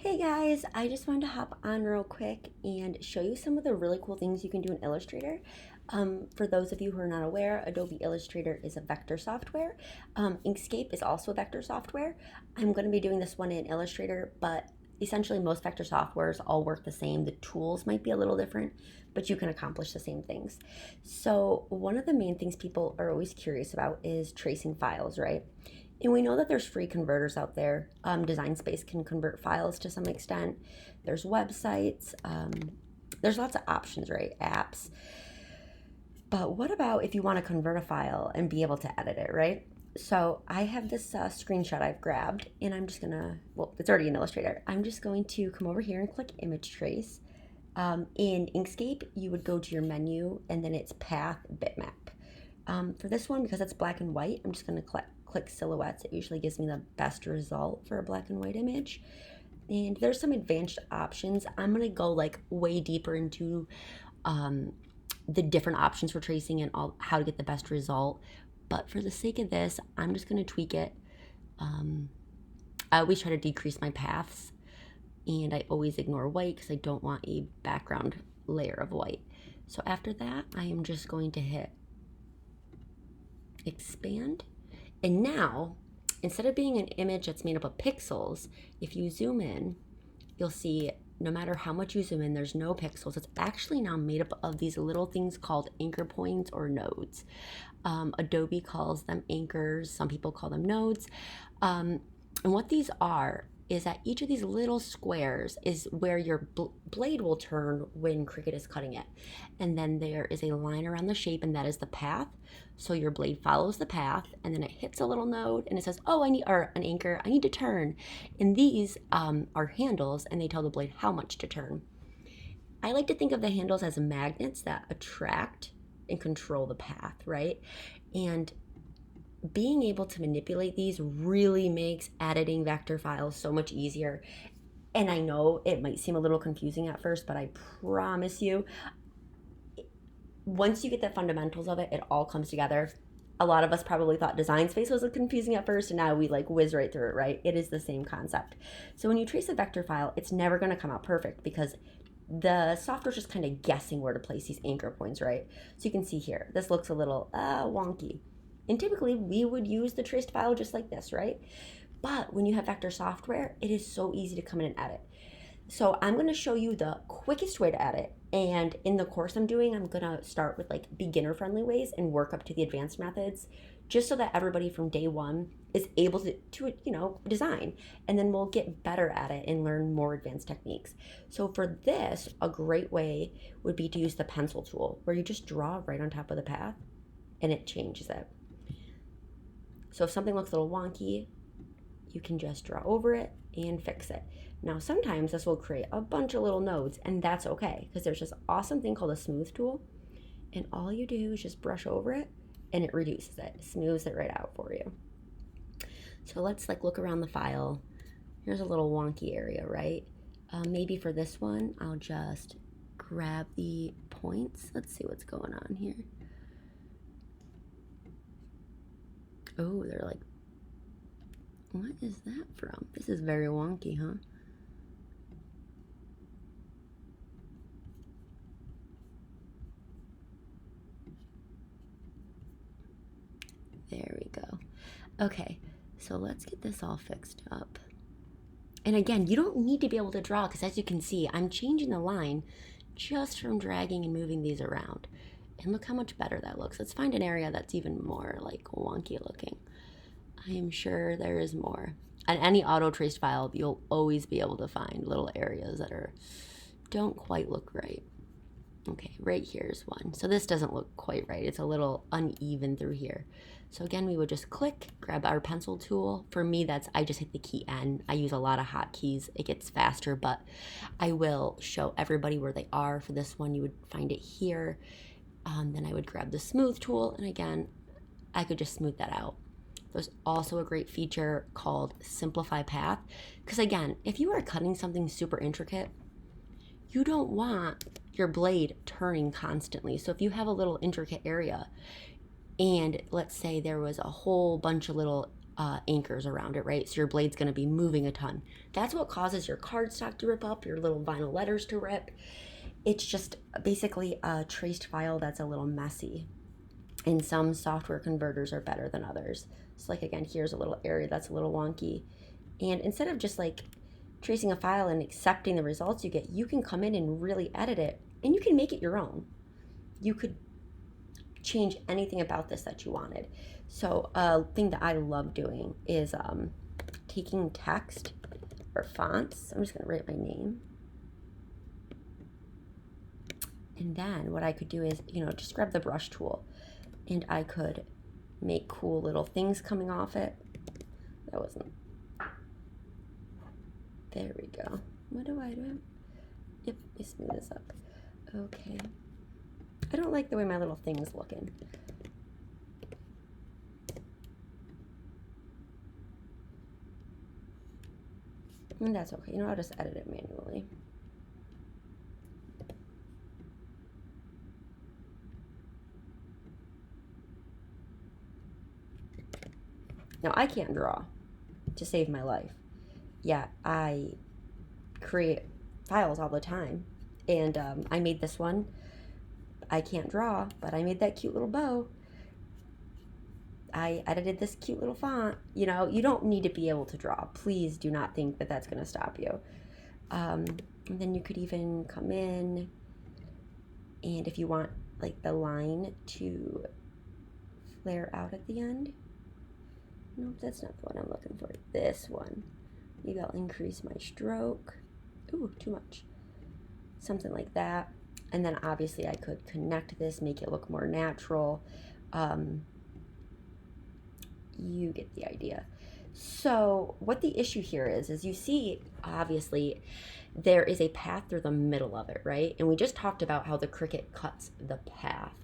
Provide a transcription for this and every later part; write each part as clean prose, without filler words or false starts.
Hey guys, I just wanted to hop on real quick and show you some of the really cool things you can do in Illustrator. For those of you who are not aware, Adobe Illustrator is a vector software. Inkscape is also a vector software. I'm going to be doing this one in Illustrator, but essentially most vector softwares all work the same. The tools might be a little different, but you can accomplish the same things. So one of the main things people are always curious about is tracing files, right? And we know that there's free converters out there. Design Space can convert files to some extent. There's websites. There's lots of options, right? Apps. But what about if you want to convert a file and be able to edit it, right? So I have this screenshot I've grabbed, and I'm just gonna, well, it's already in Illustrator. I'm just going to come over here and click Image Trace. In Inkscape, you would go to your menu, and then it's Path Bitmap. For this one, because it's black and white, I'm just gonna click silhouettes. It usually gives me the best result for a black and white image. And there's some advanced options. I'm gonna go like way deeper into the different options for tracing and how to get the best result. But for the sake of this, I'm just gonna tweak it. I always try to decrease my paths, and I always ignore white because I don't want a background layer of white. So after that, I am just going to hit expand. And now, instead of being an image that's made up of pixels, if you zoom in, you'll see no matter how much you zoom in, there's no pixels. It's actually now made up of these little things called anchor points or nodes. Adobe calls them anchors. Some people call them nodes. And what these are is that each of these little squares is where your blade will turn when Cricut is cutting it. And then there is a line around the shape, and that is the path. So your blade follows the path, and then it hits a little node, and it says, oh, or an anchor, I need to turn. And these are handles, and they tell the blade how much to turn. I like to think of the handles as magnets that attract and control the path, right? And being able to manipulate these really makes editing vector files so much easier. And I know it might seem a little confusing at first, but I promise you, once you get the fundamentals of it, it all comes together. A lot of us probably thought Design Space was confusing at first, and now we like whiz right through it, right? It is the same concept. So when you trace a vector file, it's never going to come out perfect because the software's just kind of guessing where to place these anchor points, right? So you can see here, this looks a little wonky. And typically we would use the traced file just like this, right? But when you have vector software, it is so easy to come in and edit. So I'm going to show you the quickest way to edit. And in the course I'm doing, I'm going to start with like beginner friendly ways and work up to the advanced methods, just so that everybody from day one is able to design. And then we'll get better at it and learn more advanced techniques. So for this, a great way would be to use the pencil tool, where you just draw right on top of the path and it changes it. So if something looks a little wonky, you can just draw over it and fix it. Now, sometimes this will create a bunch of little nodes, and that's okay, because there's this awesome thing called a smooth tool, and all you do is just brush over it, and it reduces it, smooths it right out for you. So let's like look around the file. Here's a little wonky area, right? Maybe for this one, I'll just grab the points. Let's see what's going on here. Oh, they're like, what is that from? This is very wonky, huh? There we go. Okay, so let's get this all fixed up. And again, you don't need to be able to draw, because as you can see, I'm changing the line just from dragging and moving these around. And look how much better that looks. Let's find an area that's even more like wonky looking. I am sure there is more. On any auto traced file, you'll always be able to find little areas that don't quite look right. Okay, right here's one. So this doesn't look quite right. It's a little uneven through here. So again, we would just click, grab our pencil tool. For me, I just hit the key N. I use a lot of hotkeys. It gets faster, but I will show everybody where they are. For this one, you would find it here. Then I would grab the smooth tool, and again, I could just smooth that out. There's also a great feature called Simplify Path, because again, if you are cutting something super intricate, you don't want your blade turning constantly. So if you have a little intricate area, and let's say there was a whole bunch of little anchors around it, right? So your blade's going to be moving a ton. That's what causes your cardstock to rip up, your little vinyl letters to rip. It's just basically a traced file that's a little messy. And some software converters are better than others. So like again, here's a little area that's a little wonky. And instead of just like tracing a file and accepting the results you get, you can come in and really edit it, and you can make it your own. You could change anything about this that you wanted. So a thing that I love doing is taking text or fonts. I'm just gonna write my name. And then what I could do is, just grab the brush tool, and I could make cool little things coming off it. That wasn't, there we go. What do I do? Yep, I smooth this up. Okay. I don't like the way my little thing's looking. And that's okay. I'll just edit it manually. Now, I can't draw to save my life. Yeah, I create files all the time. And I made this one. I can't draw, but I made that cute little bow. I edited this cute little font. You don't need to be able to draw. Please do not think that that's going to stop you. And then you could even come in, and if you want like the line to flare out at the end. Nope, that's not the one I'm looking for. This one. Maybe I'll increase my stroke. Ooh, too much. Something like that. And then obviously I could connect this, make it look more natural. You get the idea. So what the issue here is you see, obviously, there is a path through the middle of it, right? And we just talked about how the Cricut cuts the path.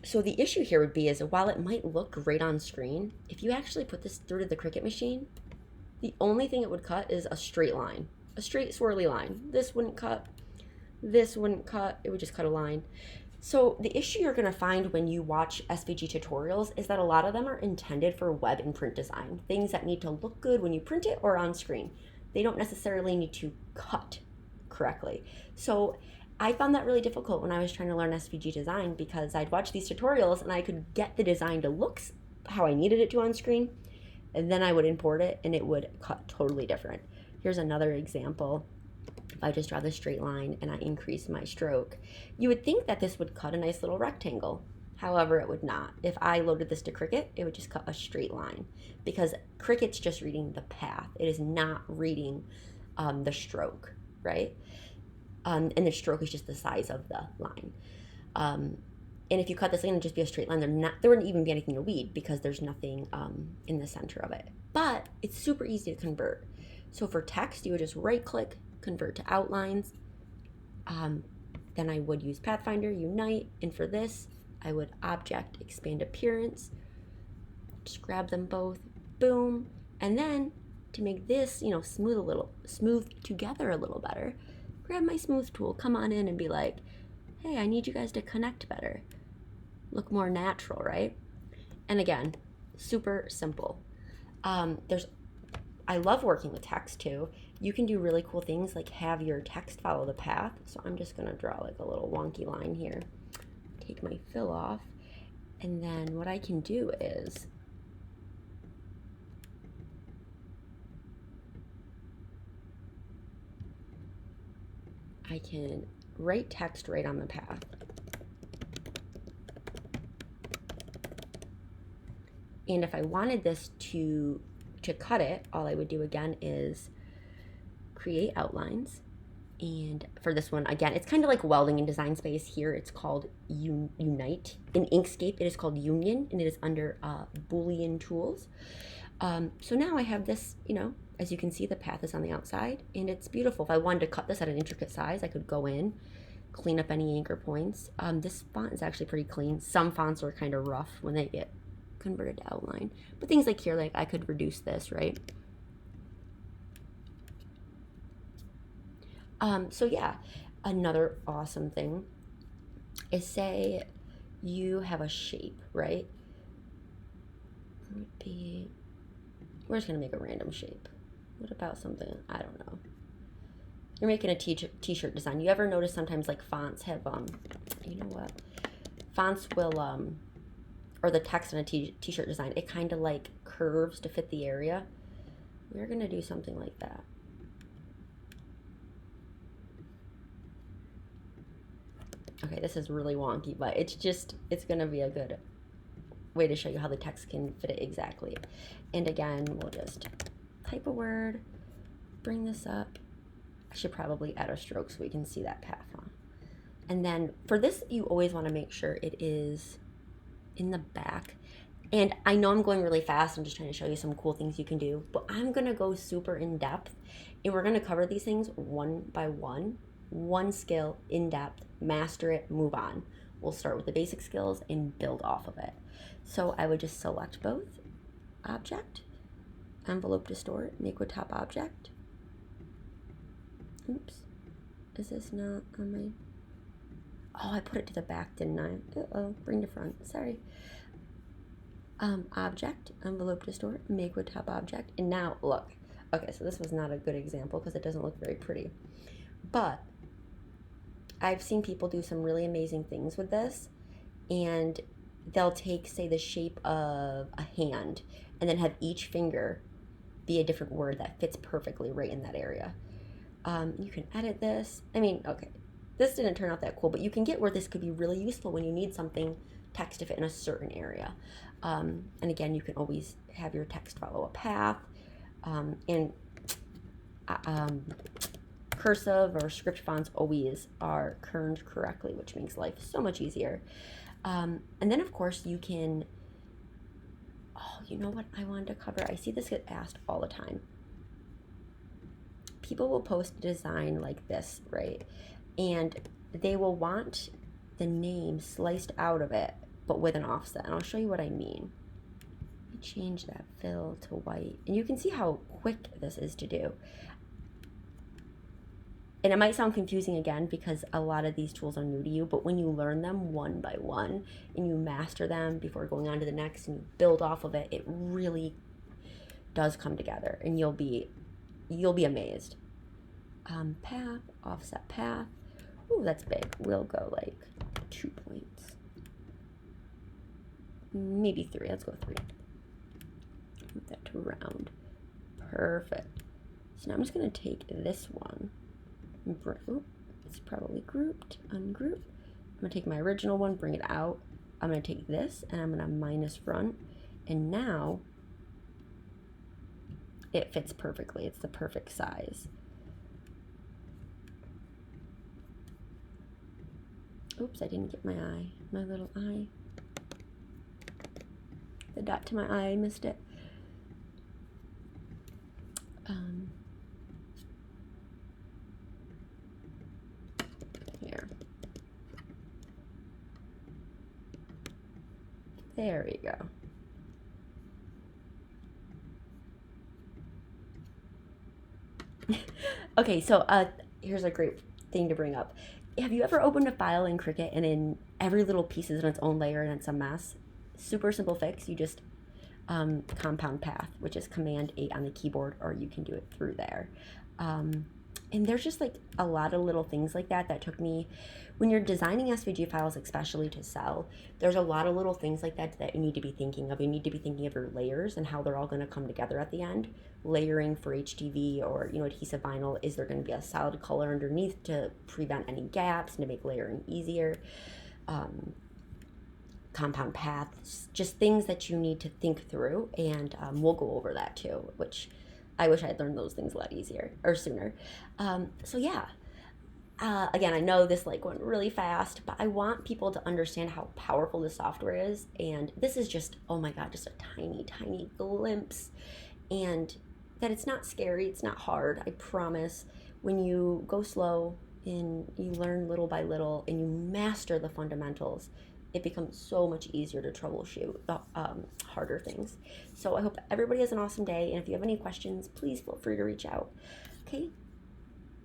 So the issue here would be is while it might look great on screen, if you actually put this through to the Cricut machine, the only thing it would cut is a straight line, a straight swirly line. This wouldn't cut, this wouldn't cut, it would just cut a line. So the issue you're gonna find when you watch SVG tutorials is that a lot of them are intended for web and print design, things that need to look good when you print it or on screen. They don't necessarily need to cut correctly. So I found that really difficult when I was trying to learn SVG design, because I'd watch these tutorials and I could get the design to look how I needed it to on screen, and then I would import it and it would cut totally different. Here's another example. If I just draw the straight line and I increase my stroke, you would think that this would cut a nice little rectangle. However, it would not. If I loaded this to Cricut, it would just cut a straight line, because Cricut's just reading the path. It is not reading the stroke, right? And the stroke is just the size of the line. And if you cut this line, it'd just be a straight line. There wouldn't even be anything to weed, because there's nothing in the center of it. But it's super easy to convert. So for text, you would just right click, convert to outlines. Then I would use Pathfinder, Unite. And for this, I would object, expand appearance. Just grab them both, boom. And then to make this, smooth together a little better, grab my smooth tool, come on in and be like, hey, I need you guys to connect better. Look more natural, right? And again, super simple. I love working with text too. You can do really cool things like have your text follow the path. So I'm just gonna draw like a little wonky line here. Take my fill off. And then what I can do is I can write text right on the path. And if I wanted this to cut it, all I would do again is create outlines. And for this one, again, it's kind of like welding in Design Space. Here it's called Unite. In Inkscape, it is called Union, and it is under Boolean tools. So now I have this, as you can see, the path is on the outside, and it's beautiful. If I wanted to cut this at an intricate size, I could go in, clean up any anchor points. This font is actually pretty clean. Some fonts are kind of rough when they get converted to outline. But things like here, like I could reduce this, right? So yeah, another awesome thing is, say you have a shape, right? It would be We're just gonna make a random shape. What about something, I don't know. You're making a t-shirt design. You ever notice sometimes like fonts have, you know what? Fonts will, or the text in a t-shirt design, it kind of like curves to fit the area. We're gonna do something like that. Okay, this is really wonky, but it's gonna be a good way to show you how the text can fit it exactly. And again, we'll just type a word, bring this up. I should probably add a stroke so we can see that path, huh? And then for this, you always want to make sure it is in the back. And I know I'm going really fast. I'm just trying to show you some cool things you can do, but I'm going to go super in depth, and we're going to cover these things one by one skill in depth, master it, move on. We'll start with the basic skills and build off of it. So I would just select both, object, envelope distort, make with top object. Oops, is this not on my, oh, I put it to the back, didn't I? Uh-oh, bring to front, sorry. Object, envelope distort, make with top object, and now look. Okay, so this was not a good example because it doesn't look very pretty, but I've seen people do some really amazing things with this, and they'll take, say, the shape of a hand and then have each finger be a different word that fits perfectly right in that area. You can edit this. I mean, okay, this didn't turn out that cool, but you can get where this could be really useful when you need something text to fit in a certain area. And again, you can always have your text follow a path, and cursive or script fonts always are kerned correctly, which makes life so much easier. And then of course you can, oh, you know what I wanted to cover? I see this get asked all the time. People will post a design like this, right? And they will want the name sliced out of it, but with an offset. And I'll show you what I mean. Let me change that fill to white. And you can see how quick this is to do. And it might sound confusing again because a lot of these tools are new to you, but when you learn them one by one and you master them before going on to the next and you build off of it, it really does come together, and you'll be amazed. Path, offset path. Ooh, that's big. We'll go like 2 points. Maybe 3. Let's go 3. Move that to round. Perfect. So now I'm just going to take this one. Ooh, it's probably grouped. Ungroup. I'm going to take my original one, bring it out. I'm going to take this and I'm going to minus front. And now it fits perfectly. It's the perfect size. Oops, I didn't get my eye. My little eye. The dot to my eye, I missed it. Here. There we go. Okay, so here's a great thing to bring up. Have you ever opened a file in Cricut and in every little piece is in its own layer and it's a mess? Super simple fix. You just compound path, which is Command 8 on the keyboard, or you can do it through there. And there's just like a lot of little things like that took me, when you're designing SVG files, especially to sell, there's a lot of little things like that you need to be thinking of. You need to be thinking of your layers and how they're all going to come together at the end. Layering for HDV or, adhesive vinyl, is there going to be a solid color underneath to prevent any gaps and to make layering easier? Compound paths, just things that you need to think through, and we'll go over that too, which I wish I had learned those things a lot easier or sooner. So yeah, again, I know this went really fast, but I want people to understand how powerful this software is, and this is just, oh my God, just a tiny, tiny glimpse, and that it's not scary, it's not hard, I promise. When you go slow and you learn little by little and you master the fundamentals, it becomes so much easier to troubleshoot the harder things. So I hope everybody has an awesome day, and if you have any questions, please feel free to reach out. Okay,